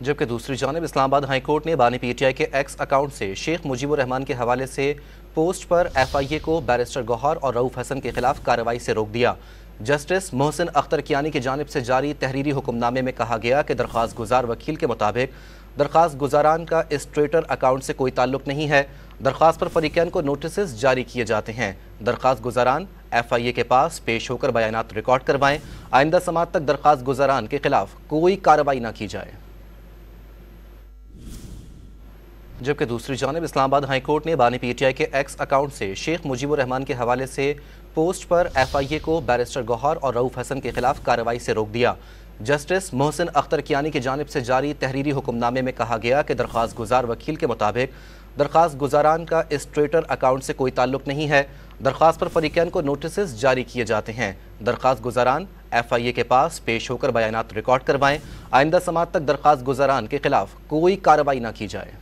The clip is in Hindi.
जबकि दूसरी जानब इस्लामाबाद हाईकोर्ट ने बानी पीटीआई के एक्स अकाउंट से शेख मुजीबुर रहमान के हवाले से पोस्ट पर FIA को बैरिस्टर गौहर और रऊफ हसन के खिलाफ कार्रवाई से रोक दिया। जस्टिस मोहसिन अख्तर कियानी की जानिब से जारी तहरीरी हुक्मनामे में कहा गया कि दरख्वास्त गुजार वकील के मुताबिक दरख्वास्त गुजारान का इस ट्विटर अकाउंट से कोई ताल्लुक नहीं है। दरख्वास्त पर फरीकैन को नोटिस जारी किए जाते हैं। दरख्वास्त गुजारान FIA के पास पेश होकर बयानात रिकॉर्ड करवाएं। आइंदा समात तक दरख्वास्त गुजारान के खिलाफ कोई कार्रवाई न की जाए। जबकि दूसरी जानब इस्लामाबाद हाईकोर्ट ने बानी पीटीआई के एक्स अकाउंट से शेख मुजीबुर रहमान के हवाले से पोस्ट पर FIA को बैरिस्टर गौहर और रऊफ हसन के खिलाफ कार्रवाई से रोक दिया। जस्टिस मोहसिन अख्तर कियानी की जानिब से जारी तहरीरी हुक्मनामे में कहा गया कि दरख्वास्त गुजार वकील के मुताबिक दरख्वास्त गुजारान का इस ट्विटर अकाउंट से कोई ताल्लुक नहीं है। दरख्वास्त पर फरीकैन को नोटिस जारी किए जाते हैं। दरख्वास्त गुजारान FIA के पास पेश होकर बयानात रिकॉर्ड करवाएं। आइंदा समात तक दरख्वास्त गुजारान के खिलाफ कोई कार्रवाई न की जाए।